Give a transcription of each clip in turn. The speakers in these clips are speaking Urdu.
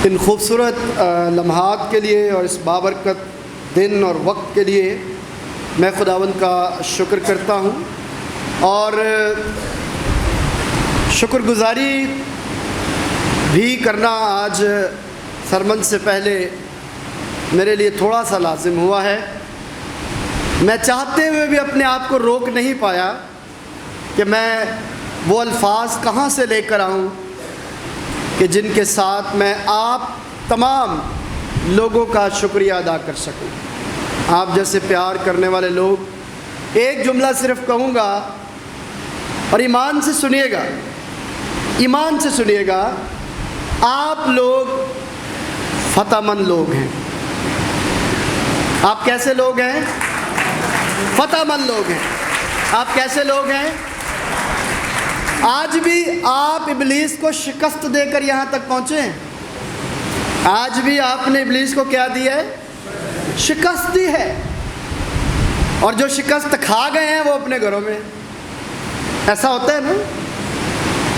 ان خوبصورت لمحات کے لیے اور اس بابرکت دن اور وقت کے لیے میں خداوند کا شکر کرتا ہوں، اور شکر گزاری بھی کرنا آج سرمن سے پہلے میرے لیے تھوڑا سا لازم ہوا ہے۔ میں چاہتے ہوئے بھی اپنے آپ کو روک نہیں پایا کہ میں وہ الفاظ کہاں سے لے کر آؤں کہ جن کے ساتھ میں آپ تمام لوگوں کا شکریہ ادا کر سکوں۔ آپ جیسے پیار کرنے والے لوگ، ایک جملہ صرف کہوں گا اور ایمان سے سنیے گا، ایمان سے سنیے گا، آپ لوگ فتح مند لوگ ہیں۔ آپ کیسے لوگ ہیں؟ فتح مند لوگ ہیں۔ آپ کیسے لوگ ہیں؟ آج بھی آپ ابلیس کو شکست دے کر یہاں تک پہنچے ہیں۔ آج بھی آپ نے ابلیس کو کیا دی ہے؟ شکست دی ہے، اور جو شکست کھا گئے ہیں وہ اپنے گھروں میں۔ ایسا ہوتا ہے نا،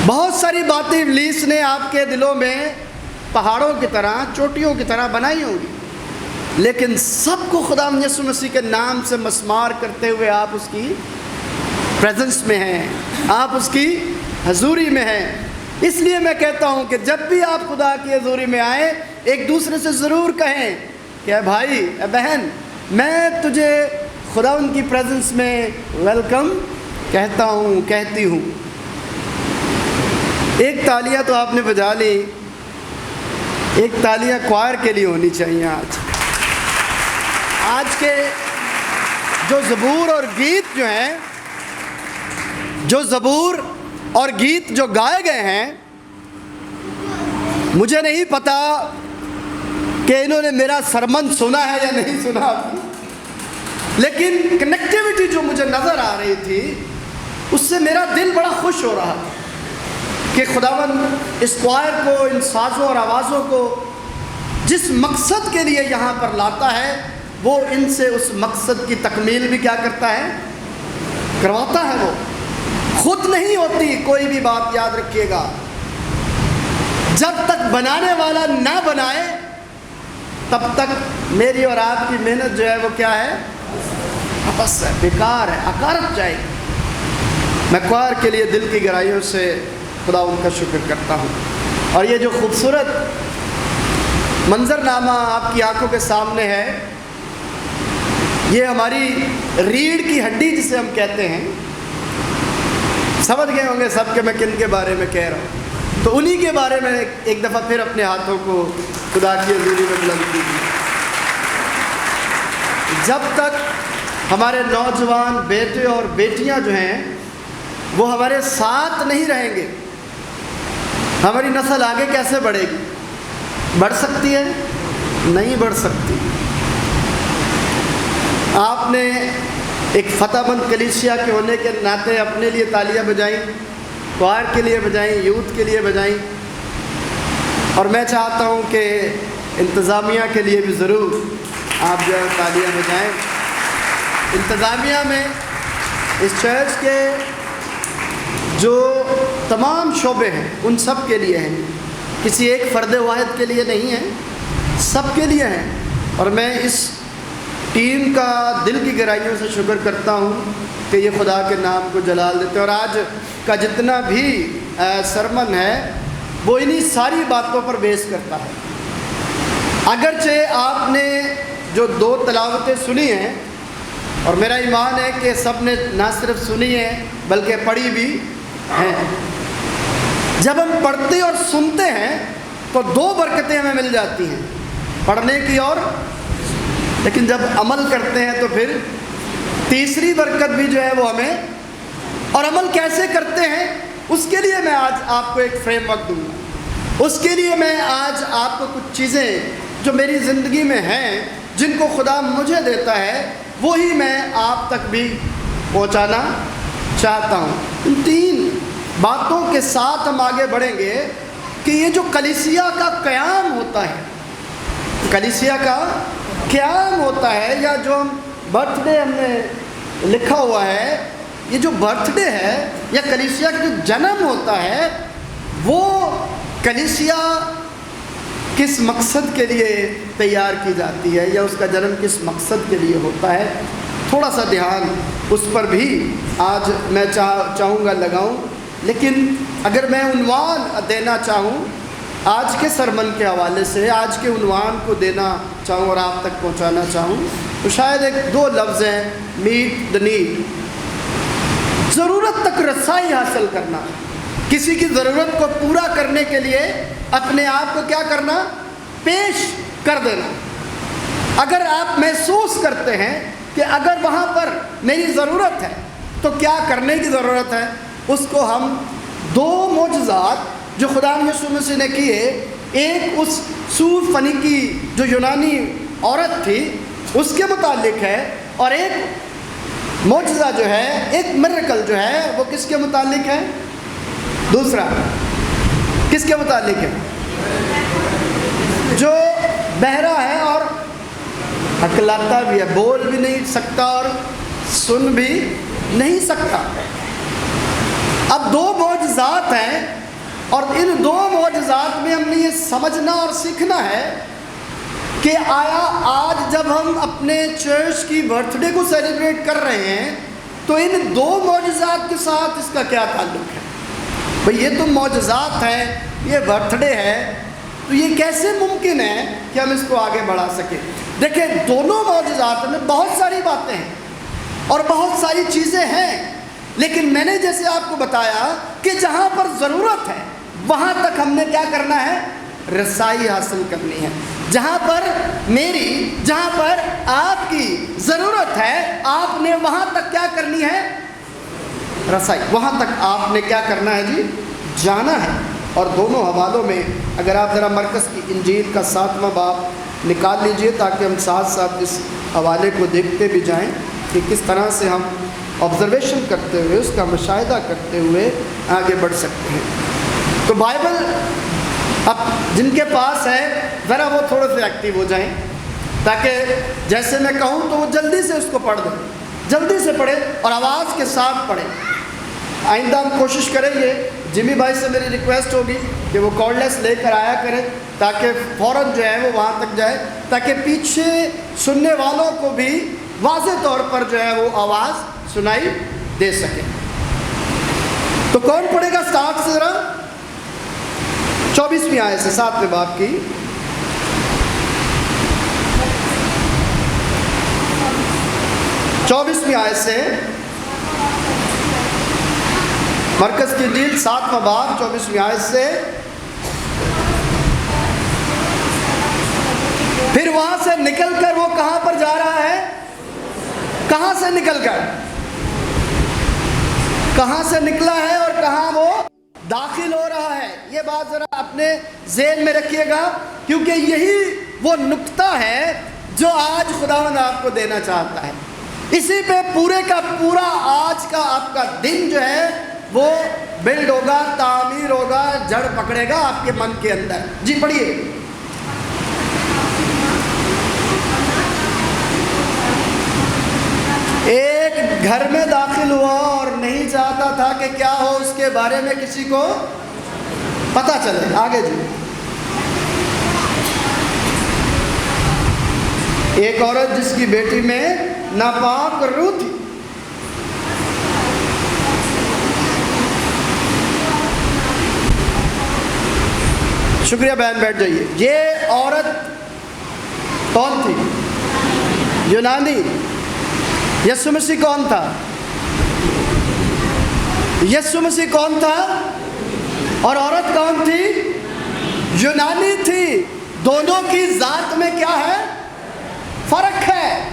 بہت ساری باتیں ابلیس نے آپ کے دلوں میں پہاڑوں کی طرح، چوٹیوں کی طرح بنائی ہوں گی، لیکن سب کو خدا یسوع مسیح کے نام سے مسمار کرتے ہوئے آپ اس کی پریزنس میں ہیں، آپ اس کی حضوری میں ہیں۔ اس لیے میں کہتا ہوں کہ جب بھی آپ خدا کی حضوری میں آئیں، ایک دوسرے سے ضرور کہیں کہ اے بھائی، اے بہن، میں تجھے خدا ان کی پریزنس میں ویلکم کہتا ہوں، کہتی ہوں۔ ایک تالیاں تو آپ نے بجا لی، ایک تالیاں کوائر کے لیے ہونی چاہیے۔ آج کے جو زبور اور گیت جو ہیں، جو زبور اور گیت جو گائے گئے ہیں، مجھے نہیں پتا کہ انہوں نے میرا سرمن سنا ہے یا نہیں سنا، لیکن کنیکٹیوٹی جو مجھے نظر آ رہی تھی اس سے میرا دل بڑا خوش ہو رہا کہ خداوند اس کوائر کو، ان سازوں اور آوازوں کو جس مقصد کے لیے یہاں پر لاتا ہے، وہ ان سے اس مقصد کی تکمیل بھی کیا کرتا ہے؟ کرواتا ہے۔ وہ خود نہیں ہوتی کوئی بھی بات، یاد رکھیے گا، جب تک بنانے والا نہ بنائے تب تک میری اور آپ کی محنت جو ہے وہ کیا ہے؟ بس ہے، بیکار ہے، اکارت جائے گی۔ میں کوائر کے لیے دل کی گہرائیوں سے خدا ان کا شکر کرتا ہوں، اور یہ جو خوبصورت منظرنامہ آپ کی آنکھوں کے سامنے ہے، یہ ہماری ریڑھ کی ہڈی جسے ہم کہتے ہیں، سمجھ گئے ہوں گے سب کہ میں کن کے بارے میں کہہ رہا ہوں۔ تو انہی کے بارے میں ایک دفعہ پھر اپنے ہاتھوں کو خدا کی حضوری میں بلند کیجیے۔ جب تک ہمارے نوجوان بیٹے اور بیٹیاں جو ہیں وہ ہمارے ساتھ نہیں رہیں گے، ہماری نسل آگے کیسے بڑھے گی؟ بڑھ سکتی ہے؟ نہیں بڑھ سکتی۔ آپ نے ایک فتح مند کلیسیا کے ہونے کے ناطے اپنے لیے تالیاں بجائیں، کوائر کے لیے بجائیں، یوتھ کے لیے بجائیں، اور میں چاہتا ہوں کہ انتظامیہ کے لیے بھی ضرور آپ جو ہے تالیاں بجائیں۔ انتظامیہ میں اس چرچ کے جو تمام شعبے ہیں ان سب کے لیے ہیں، کسی ایک فرد واحد کے لیے نہیں ہیں، سب کے لیے ہیں، اور میں اس ٹیم کا دل کی گہرائیوں سے شکر کرتا ہوں کہ یہ خدا کے نام کو جلال دیتے ہیں۔ اور آج کا جتنا بھی سرمن ہے وہ انہی ساری باتوں پر بیس کرتا ہے۔ اگرچہ آپ نے جو 2 تلاوتیں سنی ہیں، اور میرا ایمان ہے کہ سب نے نہ صرف سنی ہیں بلکہ پڑھی بھی ہیں، جب ہم پڑھتے اور سنتے ہیں تو 2 برکتیں ہمیں مل جاتی ہیں، پڑھنے کی، اور لیکن جب عمل کرتے ہیں تو پھر تیسری برکت بھی جو ہے وہ ہمیں، اور عمل کیسے کرتے ہیں اس کے لیے میں آج آپ کو ایک فریم ورک دوں گا۔ اس کے لیے میں آج آپ کو کچھ چیزیں جو میری زندگی میں ہیں، جن کو خدا مجھے دیتا ہے، وہی میں آپ تک بھی پہنچانا چاہتا ہوں۔ ان 3 باتوں کے ساتھ ہم آگے بڑھیں گے کہ یہ جو کلیسیا کا قیام ہوتا ہے، کلیسیا کا قیام ہوتا ہے، یا جو ہم برتھ ڈے ہم نے لکھا ہوا ہے، یہ جو برتھ ڈے ہے یا کلیسیا کا جو جنم ہوتا ہے، وہ کلیسیا کس مقصد کے لیے تیار کی جاتی ہے یا اس کا جنم کس مقصد کے لیے ہوتا ہے، تھوڑا سا دھیان اس پر بھی آج میں چاہوں گا لگاؤں۔ لیکن اگر میں عنوان دینا چاہوں آج کے سرمن کے حوالے سے، آج کے عنوان کو دینا چاہوں اور آپ تک پہنچانا چاہوں تو شاید ایک دو لفظ ہیں، میٹ دا نیڈ، ضرورت تک رسائی حاصل کرنا، کسی کی ضرورت کو پورا کرنے کے لیے اپنے آپ کو کیا کرنا، پیش کر دینا۔ اگر آپ محسوس کرتے ہیں کہ اگر وہاں پر میری ضرورت ہے تو کیا کرنے کی ضرورت ہے، اس کو ہم دو معجزات جو خدا یسوع مسیح نے کیے، ایک اس سور فنیکی جو یونانی عورت تھی اس کے متعلق ہے، اور ایک معجزہ جو ہے، ایک میریکل جو ہے وہ کس کے متعلق ہے، دوسرا کس کے متعلق ہے، جو بہرا ہے اور ہکلاتا بھی ہے، بول بھی نہیں سکتا اور سن بھی نہیں سکتا۔ اب دو معجزات ہیں اور ان دو معجزات میں ہم نے یہ سمجھنا اور سیکھنا ہے کہ آیا آج جب ہم اپنے چرچ کی برتھ ڈے کو سیلیبریٹ کر رہے ہیں تو ان دو معجزات کے ساتھ اس کا کیا تعلق ہے؟ بھئی یہ تو معجزات ہیں، یہ برتھ ڈے ہے، تو یہ کیسے ممکن ہے کہ ہم اس کو آگے بڑھا سکیں؟ دیکھیں دونوں معجزات میں بہت ساری باتیں ہیں اور بہت ساری چیزیں ہیں، لیکن میں نے جیسے آپ کو بتایا کہ جہاں پر ضرورت ہے وہاں تک ہم نے کیا کرنا ہے، رسائی حاصل کرنی ہے۔ جہاں پر میری، جہاں پر آپ کی ضرورت ہے، آپ نے وہاں تک کیا کرنی ہے، رسائی، وہاں تک آپ نے کیا کرنا ہے جی، جانا ہے۔ اور دونوں حوالوں میں اگر آپ ذرا مرکز کی انجیل کا 7واں باب نکال لیجئے تاکہ ہم ساتھ ساتھ اس حوالے کو دیکھتے بھی جائیں کہ کس طرح سے ہم آبزرویشن کرتے ہوئے، اس کا مشاہدہ کرتے ہوئے آگے بڑھ سکتے ہیں۔ تو بائبل اب جن کے پاس ہے ذرا وہ تھوڑے سے ایکٹیو ہو جائیں تاکہ جیسے میں کہوں تو وہ جلدی سے اس کو پڑھ دیں، جلدی سے پڑھیں اور آواز کے ساتھ پڑھیں۔ آئندہ ہم کوشش کریں گے، جمی بھائی سے میری ریکویسٹ ہوگی کہ وہ کارڈ لیس لے کر آیا کریں تاکہ فوراً جو ہے وہ وہاں تک جائے، تاکہ پیچھے سننے والوں کو بھی واضح طور پر جو ہے وہ آواز سنائی دے سکے۔ تو کون پڑھے گا سٹارٹ سے ذرا؟ 24ویں آیت سے 7ویں باب کی۔ چوبیسویں آیت سے مرکز کی انجیل 7واں باب 24ویں آیت سے، پھر وہاں سے نکل کر وہ کہاں پر جا رہا ہے؟ کہاں سے نکل کر؟ کہاں سے نکلا ہے اور کہاں وہ داخل ہو رہا ہے؟ یہ بات ذرا اپنے ذہن میں رکھیے گا، کیونکہ یہی وہ نقطہ ہے جو آج خداوند آپ کو دینا چاہتا ہے۔ اسی پہ پورے کا پورا آج کا آپ کا دن جو ہے وہ بلڈ ہوگا، تعمیر ہوگا، جڑ پکڑے گا آپ کے من کے اندر۔ جی پڑھیے۔ ایک گھر میں داخل ہوا اور نہیں چاہتا تھا کہ کیا ہو اس کے بارے میں کسی کو پتہ چلے۔ آگے جی۔ ایک عورت جس کی بیٹی میں ناپاک روح تھی، شکریہ بہن، بیٹھ جائیے۔ یہ عورت کون تھی؟ یونانی۔ یسوع مسیح کون تھا؟ یسوع مسیح کون تھا اور عورت کون تھی؟ یونانی تھی۔ دونوں کی ذات میں کیا ہے؟ فرق ہے۔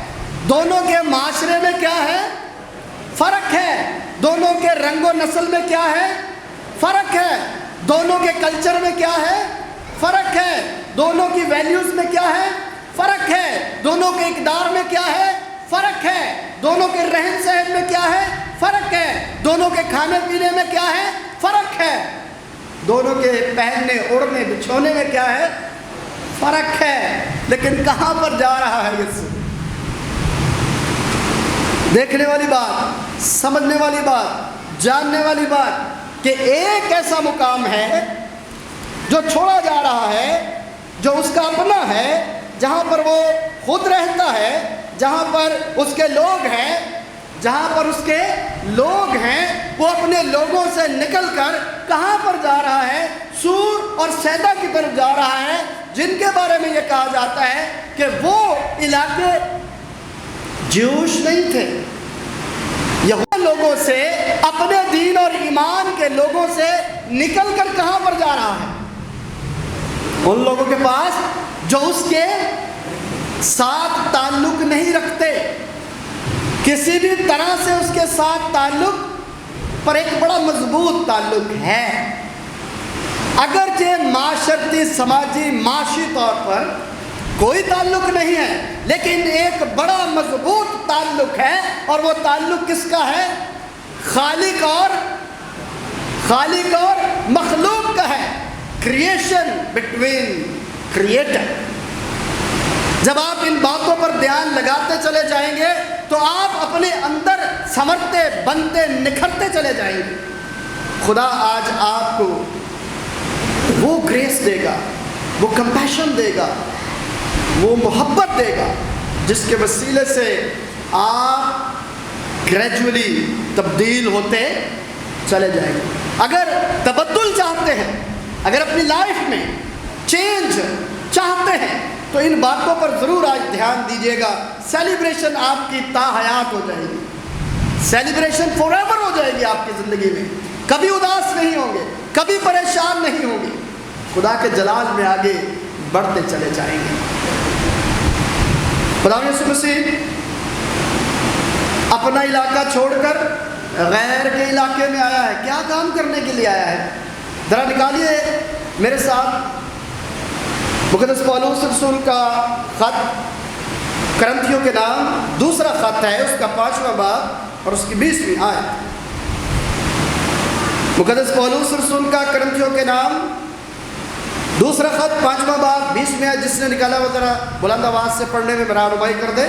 دونوں کے معاشرے میں کیا ہے؟ فرق ہے۔ دونوں کے رنگ و نسل میں کیا ہے؟ فرق ہے۔ دونوں کے کلچر میں کیا ہے؟ فرق ہے۔ دونوں کی ویلیوز میں کیا ہے؟ فرق ہے۔ دونوں کے اقدار میں کیا ہے؟ فرق ہے۔ دونوں کے رہن سہن میں کیا ہے؟ فرق ہے۔ دونوں کے کھانے پینے میں کیا ہے؟ فرق ہے۔ دونوں کے پہننے اوڑھنے بچھونے میں کیا ہے؟ فرق ہے۔ لیکن کہاں پر جا رہا ہے یسوع؟ دیکھنے والی بات، سمجھنے والی بات، جاننے والی بات کہ ایک ایسا مقام ہے جو چھوڑا جا رہا ہے، جو اس کا اپنا ہے، جہاں پر وہ خود رہتا ہے، جہاں پر اس کے لوگ ہیں، وہ اپنے لوگوں سے نکل کر کہاں پر جا رہا ہے؟ سور اور سیدا کی طرف جا رہا ہے، جن کے بارے میں یہ کہا جاتا ہے کہ وہ علاقے جوش نہیں تھے۔ یہودی لوگوں سے، اپنے دین اور ایمان کے لوگوں سے نکل کر کہاں پر جا رہا ہے؟ ان لوگوں کے پاس جو اس کے ساتھ تعلق نہیں رکھتے، کسی بھی طرح سے اس کے ساتھ تعلق پر ایک بڑا مضبوط تعلق ہے، اگرچہ معاشرتی، سماجی، معاشی طور پر کوئی تعلق نہیں ہے، لیکن ایک بڑا مضبوط تعلق ہے، اور وہ تعلق کس کا ہے؟ خالق اور مخلوق کا ہے، کریشن بٹوین کریٹر۔ جب آپ ان باتوں پر دھیان لگاتے چلے جائیں گے تو آپ اپنے اندر سنورتے، بنتے، نکھرتے چلے جائیں گے۔ خدا آج آپ کو وہ گریس دے گا، وہ کمپیشن دے گا، وہ محبت دے گا، جس کے وسیلے سے آپ گریجولی تبدیل ہوتے چلے جائیں گے۔ اگر تبدل چاہتے ہیں، اگر اپنی لائف میں چینج چاہتے ہیں، تو ان باتوں پر ضرور آج دھیان دیجیے گا۔ سیلیبریشن آپ کی تا حیات ہو جائے گی، سیلیبریشن فار ایور ہو جائے گی آپ کی زندگی میں، کبھی اداس نہیں ہوں گے، کبھی پریشان نہیں ہوں گے، خدا کے جلال میں آگے بڑھتے چلے جائیں گے۔ خدا یسوع مسیح اپنا علاقہ چھوڑ کر غیر کے علاقے میں آیا ہے۔ کیا کام کرنے کے لیے آیا ہے؟ ذرا نکالیے میرے ساتھ مقدس پولس رسول کا خط کرنتھیوں کے نام، دوسرا خط ہے، اس کا 5واں باب اور اس کی 20ویں آیت۔ مقدس پولس رسول کا کرنتھیوں کے نام دوسرا خط 5واں باب 20ویں آیت۔ جس نے نکالا وہ ذرا بلند آواز سے پڑھنے میں میرا رہنمائی کر دے۔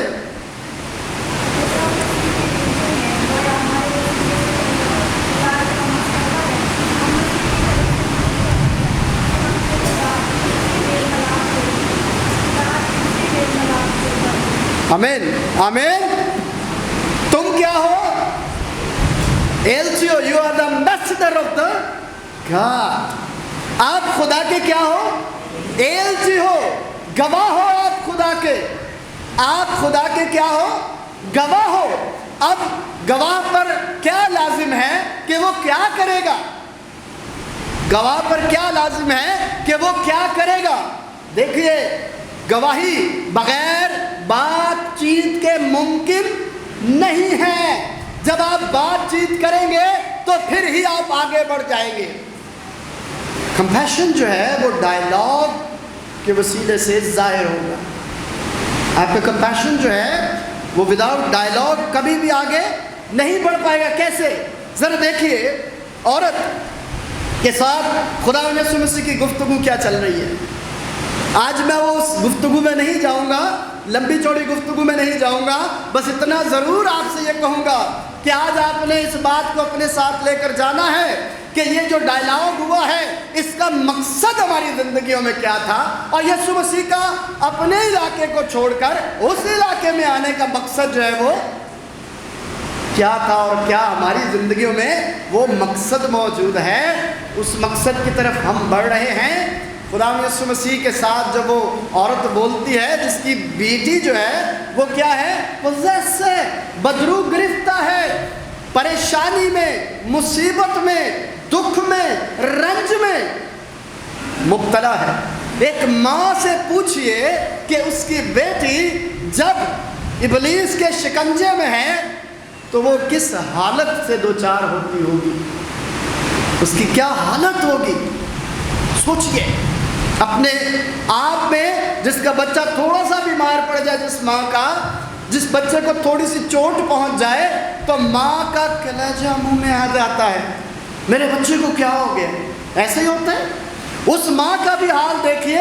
آمین آمین۔ تم کیا ہو؟ ایلچیو، you are the messenger of the God. آپ خدا کے کیا ہو؟ ایلچی ہو، گواہ ہو آپ خدا کے۔ آپ خدا کے کیا ہو؟ گواہ ہو۔ اب گواہ پر کیا لازم ہے کہ وہ کیا کرے گا؟ گواہ پر کیا لازم ہے کہ وہ کیا کرے گا؟ دیکھیے، گواہی بغیر بات چیت کے ممکن نہیں ہے۔ جب آپ بات چیت کریں گے تو پھر ہی آپ آگے بڑھ جائیں گے۔ کمپیشن جو ہے وہ ڈائلاگ کے وسیلے سے ظاہر ہوگا۔ آپ کا کمپیشن جو ہے وہ وداؤٹ ڈائلاگ کبھی بھی آگے نہیں بڑھ پائے گا۔ کیسے؟ ذرا دیکھیے عورت کے ساتھ خدا یسوع مسیح کی گفتگو کیا چل رہی ہے۔ آج میں وہ اس گفتگو میں نہیں جاؤں گا، لمبی چوڑی گفتگو میں نہیں جاؤں گا، بس اتنا ضرور آپ سے یہ کہوں گا کہ آج آپ نے اس بات کو اپنے ساتھ لے کر جانا ہے کہ یہ جو ڈائلاگ ہوا ہے اس کا مقصد ہماری زندگیوں میں کیا تھا، اور یسوع مسیح کا اپنے علاقے کو چھوڑ کر اس علاقے میں آنے کا مقصد جو ہے وہ کیا تھا، اور کیا ہماری زندگیوں میں وہ مقصد موجود ہے۔ اس مقصد کی طرف ہم بڑھ رہے ہیں۔ خدا یسوع مسیح کے ساتھ جب وہ عورت بولتی ہے جس کی بیٹی جو ہے وہ کیا ہے؟ پوزیس ہے، بدرو گرفتہ ہے، پریشانی میں، مصیبت میں، دکھ میں، رنج میں مبتلا ہے۔ ایک ماں سے پوچھئے کہ اس کی بیٹی جب ابلیس کے شکنجے میں ہے تو وہ کس حالت سے دوچار ہوتی ہوگی، اس کی کیا حالت ہوگی۔ سوچئے اپنے آپ میں، جس کا بچہ تھوڑا سا بیمار پڑ جائے، جس ماں کا، جس بچے کو تھوڑی سی چوٹ پہنچ جائے تو ماں کا کلیجہ منہ میں آ جاتا ہے، میرے بچے کو کیا ہو گیا۔ ایسے ہی ہوتا ہے۔ اس ماں کا بھی حال دیکھیے،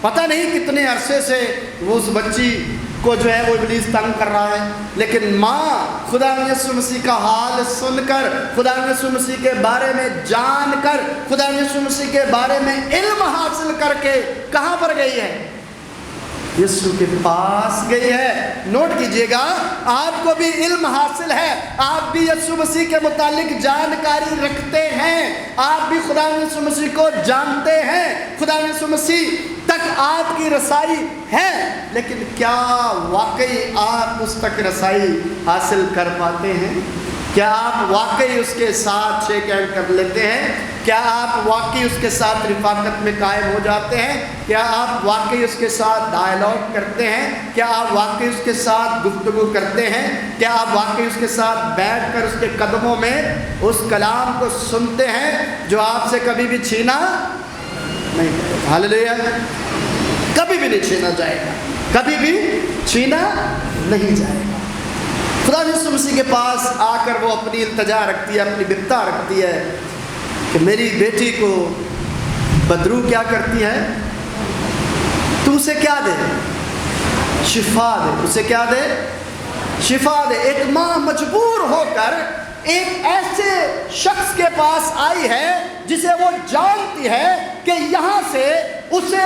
پتہ نہیں کتنے عرصے سے وہ اس بچی کو جو ہے وہ ابلیس تنگ کر رہا ہے، لیکن ماں خدا یسوع مسیح کا حال سن کر، خدا یسوع مسیح کے بارے میں جان کر، خدا یسوع مسیح کے بارے میں علم حاصل کر کے کہاں پر گئی ہے؟ یسوع کے پاس گئی ہے۔ نوٹ کیجئے گا، آپ کو بھی علم حاصل ہے، آپ بھی یسوع مسیح کے متعلق جانکاری رکھتے ہیں، آپ بھی خدا یسوع مسیح کو جانتے ہیں، خدا یسوع مسیح تک آپ کی رسائی ہے، لیکن کیا واقعی آپ اس تک رسائی حاصل کر پاتے ہیں؟ کیا آپ واقعی اس کے ساتھ شیک ہینڈ کر لیتے ہیں؟ کیا آپ واقعی اس کے ساتھ رفاقت میں قائم ہو جاتے ہیں؟ کیا آپ واقعی اس کے ساتھ ڈائلاگ کرتے ہیں؟ کیا آپ واقعی اس کے ساتھ گفتگو کرتے ہیں؟ کیا آپ واقعی اس کے ساتھ بیٹھ کر اس کے قدموں میں اس کلام کو سنتے ہیں جو آپ سے کبھی بھی چھینا نہیں جائے گا؟ ہاللیلویا، کبھی بھی نہیں چھینا جائے گا، کبھی بھی چھینا نہیں جائے گا۔ خدا یسوع مسیح کے پاس آ کر وہ اپنی التجا رکھتی ہے، اپنی بپتا رکھتی ہے کہ میری بیٹی کو بدرو کیا کرتی ہے؟ تو اسے کیا دے؟ شفا دے۔ اسے کیا دے؟ شفا دے۔ ایک ماں مجبور ہو کر ایک ایسے شخص کے پاس آئی ہے جسے وہ جانتی ہے کہ یہاں سے اسے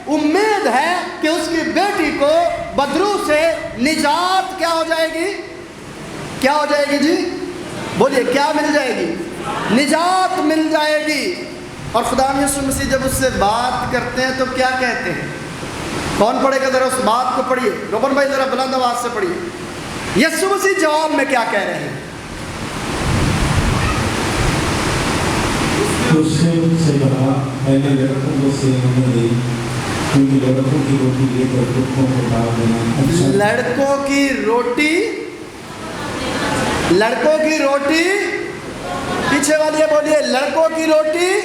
امید ہے کہ اس کی بیٹی کو بدرو سے نجات کیا ہو جائے گی؟ کیا ہو جائے گی جی؟ بولیے، کیا مل جائے گی؟ نجات مل جائے گی۔ اور خدا یسوع مسیح جب اس سے بات کرتے ہیں تو کیا کہتے ہیں؟ کون پڑھے گا ذرا اس بات کو؟ پڑھیے روبن بھائی، ذرا بلند آواز سے پڑھیے۔ یسوع مسیح جواب میں کیا کہہ رہے ہیں؟ اس سے کہا، میں نے لڑکوں کو سینے دی کیونکہ لڑکوں کی روٹی لے کر کتوں کو ڈال دینا اچھا۔ لڑکوں کی روٹی، لڑکوں کی روٹی، پیچھے والی بولیے، لڑکوں کی روٹی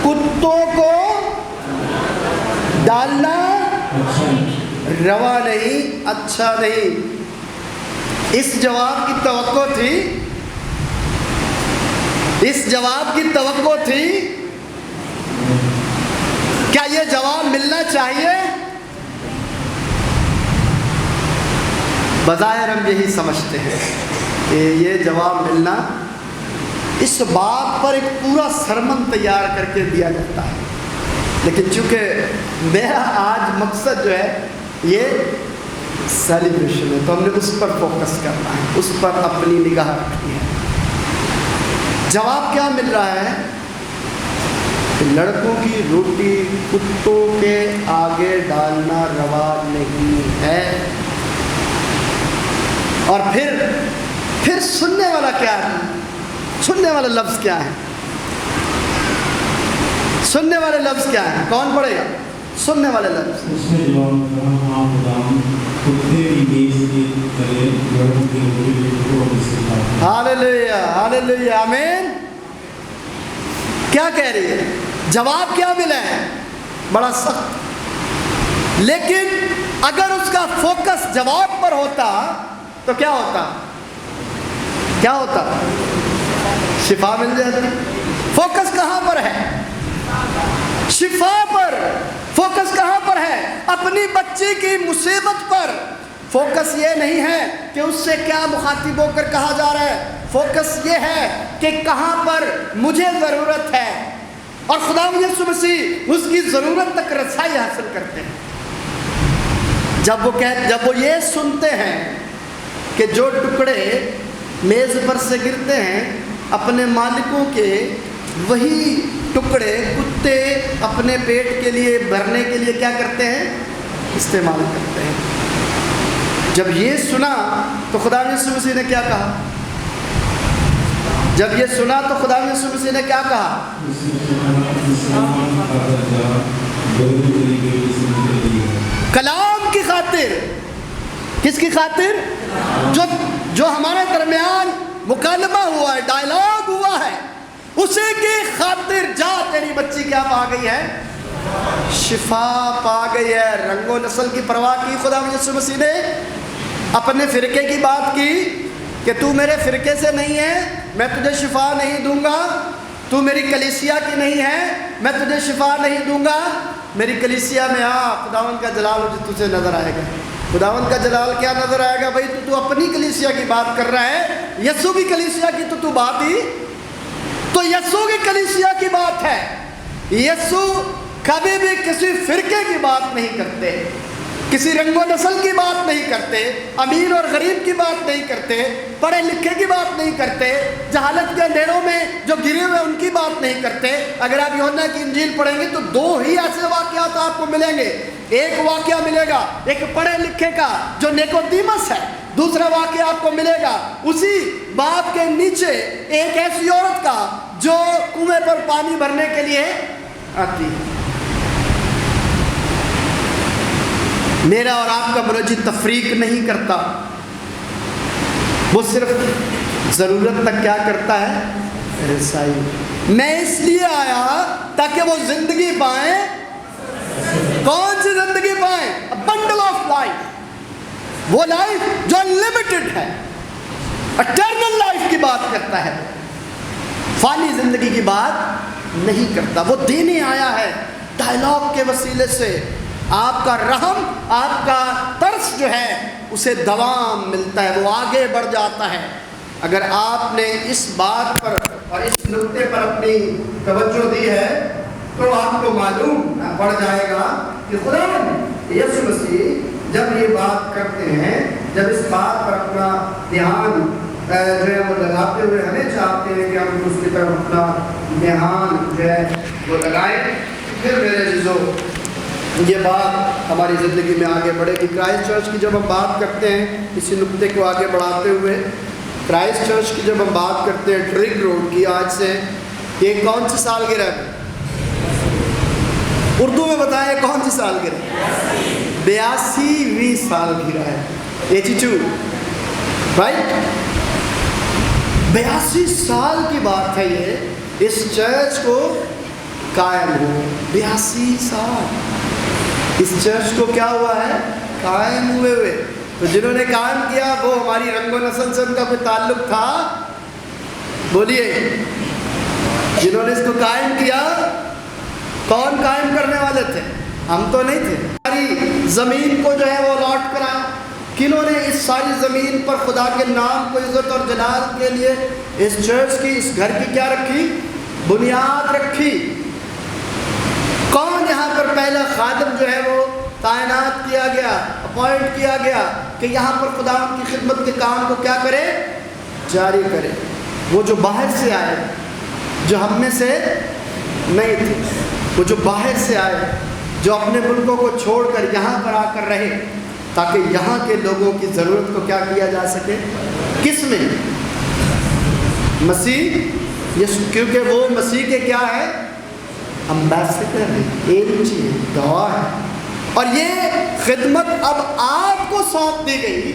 کتوں کو ڈالنا روا نہیں، اچھا نہیں۔ اس جواب کی توقع تھی، اس جواب کی توقع تھی، کیا یہ جواب ملنا چاہیے؟ بظاہر ہم یہی سمجھتے ہیں کہ یہ جواب ملنا، اس بات پر ایک پورا سرمن تیار کر کے دیا جاتا ہے، لیکن چونکہ میرا آج مقصد جو ہے یہ سیلیبریشن ہے تو ہم نے اس پر فوکس کرنا ہے، اس پر اپنی نگاہ رکھنی ہے۔ جواب کیا مل رہا ہے؟ کہ لڑکوں کی روٹی کتوں کے آگے ڈالنا روا نہیں ہے۔ اور پھر سننے والا کیا ہے؟ سننے والا لفظ کیا ہے؟ سننے والے لفظ کیا ہے؟ کون پڑھے گا سننے والے لفظ؟ اس نے جواب کہا، ہاں خداوند، کتے بھی میز کی طرح لڑکوں کی روٹی کو سکھاتا ہے۔ ہاللیلویا، ہاللیلویا، آمین۔ کیا کہہ رہی ہے؟ جواب کیا ملا ہے؟ بڑا سخت، لیکن اگر اس کا فوکس جواب پر ہوتا تو کیا ہوتا؟ کیا ہوتا؟ شفا مل جاتی۔ فوکس کہاں پر ہے؟ شفا پر۔ فوکس کہاں پر ہے؟ اپنی بچی کی مصیبت پر۔ فوکس یہ نہیں ہے کہ اس سے کیا مخاطب ہو کر کہا جا رہا ہے، فوکس یہ ہے کہ کہاں پر مجھے ضرورت ہے، اور خدا یسوع مسیح اس کی ضرورت تک رسائی حاصل کرتے ہیں۔ جب وہ یہ سنتے ہیں کہ جو ٹکڑے میز پر سے گرتے ہیں اپنے مالکوں کے، وہی ٹکڑے کتے اپنے پیٹ کے لیے بھرنے کے لیے کیا کرتے ہیں؟ استعمال کرتے ہیں۔ جب یہ سنا تو خدا یسوع مسیح نے کیا کہا؟ جب یہ سنا تو خدا یسوع مسیح نے کیا کہا؟ کلام کی خاطر۔ کس کی خاطر؟ جو ہمارے درمیان مکالمہ ہوا ہے، ڈائلاگ ہوا ہے، اسے کی خاطر جا، تیری بچی کیا پا گئی ہے؟ شفا پا گئی ہے۔ رنگ و نسل کی پرواہ کی خدا یسوع مسیح نے؟ اپنے فرقے کی بات کی کہ تو میرے فرقے سے نہیں ہے، میں تجھے شفا نہیں دوں گا؟ تو میری کلیسیا کی نہیں ہے، میں تجھے شفا نہیں دوں گا؟ میری کلیسیا میں آ, خداوند کا جلال تجھے نظر آئے گا. خداوند کا جلال کیا نظر آئے گا؟ بھائی تو اپنی کلیسیا کی بات کر رہا ہے, یسوع کی کلیسیا کی تو بات ہی, تو یسوع کی کلیسیا کی بات ہے. یسوع کبھی بھی کسی فرقے کی بات نہیں کرتے, کسی رنگ و نسل کی بات نہیں کرتے, امیر اور غریب کی بات نہیں کرتے, پڑھے لکھے کی بات نہیں کرتے, جہالت کے اندھیروں میں جو گرے ہوئے ان کی بات نہیں کرتے. اگر آپ یوحنا کی انجیل پڑھیں گے تو 2 ہی ایسے واقعات آپ کو ملیں گے. ایک واقعہ ملے گا ایک پڑھے لکھے کا جو نیکودیمس ہے, دوسرا واقعہ آپ کو ملے گا اسی باپ کے نیچے ایک ایسی عورت کا جو کنویں پر پانی بھرنے کے لیے آتی ہے. میرا اور آپ کا مرجی تفریق نہیں کرتا, وہ صرف ضرورت تک کیا کرتا ہے؟ رسائی. میں اس لیے آیا تاکہ وہ زندگی پائیں. کون سی زندگی پائیں؟ بنڈل آف لائف, وہ لائف جو انلمیٹڈ ہے, اٹرنل لائف کی بات کرتا ہے, فانی زندگی کی بات نہیں کرتا. وہ دینے آیا ہے ڈائلاگ کے وسیلے سے. آپ کا رحم, آپ کا ترس جو ہے اسے دوام ملتا ہے, وہ آگے بڑھ جاتا ہے. اگر آپ نے اس بات پر اور اس نقطے پر اپنی توجہ دی ہے تو آپ کو معلوم پڑ جائے گا کہ خدا یسوع مسیح جب یہ بات کرتے ہیں, جب اس بات پر اپنا دھیان جو ہے وہ لگاتے ہوئے ہمیں چاہتے ہیں کہ ہم اس کی طرف اپنا دھیان جو ہے وہ لگائیں, پھر میرے عزیزو یہ بات ہماری زندگی میں آگے بڑھے گی. کرائسٹ چرچ کی جب ہم بات کرتے ہیں, اسی نقطے کو آگے بڑھاتے ہوئے, کرائسٹ چرچ کی جب ہم بات کرتے ہیں ڈرگ روڈ کی, آج سے یہ کون سی سالگرہ ہے؟ اردو میں بتائیں کون سی سالگرہ؟ 82ویں سالگرہ ہے. 82 رائٹ, 82 سال کی بات ہے یہ اس چرچ کو قائم ہو. 82 سال اس چرچ کو کیا ہوا ہے؟ قائم ہوئے. تو جنہوں نے قائم کیا وہ ہماری رنگ و نسل سے ان کا کوئی تعلق تھا؟ بولیے. جنہوں نے اس کو قائم کیا کون قائم کرنے والے تھے؟ ہم تو نہیں تھے. ہماری زمین کو جو ہے وہ الاٹ کرا. کنہوں نے اس ساری زمین پر خدا کے نام کو عزت اور جلال کے لیے اس چرچ کی, اس گھر کی کیا رکھی؟ بنیاد رکھی. کون یہاں پر پہلا خادم جو ہے وہ تعینات کیا گیا, اپوائنٹ کیا گیا کہ یہاں پر خدا کی خدمت کے کام کو کیا کرے؟ جاری کرے. وہ جو باہر سے آئے, جو ہم میں سے نہیں تھے, وہ جو باہر سے آئے, جو اپنے ملکوں کو چھوڑ کر یہاں پر آ کر رہے تاکہ یہاں کے لوگوں کی ضرورت کو کیا کیا جا سکے. کس میں؟ مسیح. کیونکہ وہ مسیح کے کیا ہے؟ امبیسڈر ہے, ایلچی ہے, گواہ ہے. اور یہ خدمت اب آپ کو سونپ دی گئی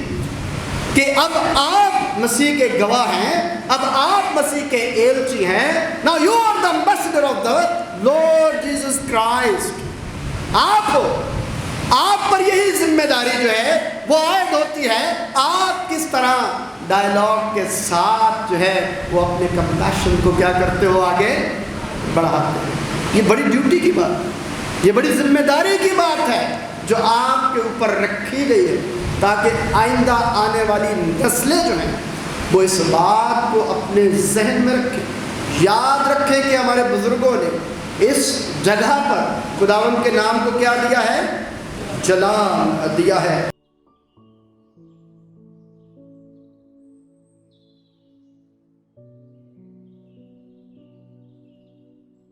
کہ اب آپ مسیح کے گواہ ہیں, اب آپ مسیح کے ایلچی ہیں. Now you are the ambassador of the Lord Jesus Christ. آپ پر یہی ذمہ داری جو ہے وہ عائد ہوتی ہے. آپ کس طرح ڈائلاگ کے ساتھ جو ہے وہ اپنے کمپیشن کو کیا کرتے ہو, آگے بڑھاتے ہیں. یہ بڑی ڈیوٹی کی بات, یہ بڑی ذمہ داری کی بات ہے جو آپ کے اوپر رکھی گئی ہے تاکہ آئندہ آنے والی نسلیں جو ہیں وہ اس بات کو اپنے ذہن میں رکھیں, یاد رکھیں کہ ہمارے بزرگوں نے اس جگہ پر خداوند کے نام کو کیا دیا ہے؟ جلال دیا ہے.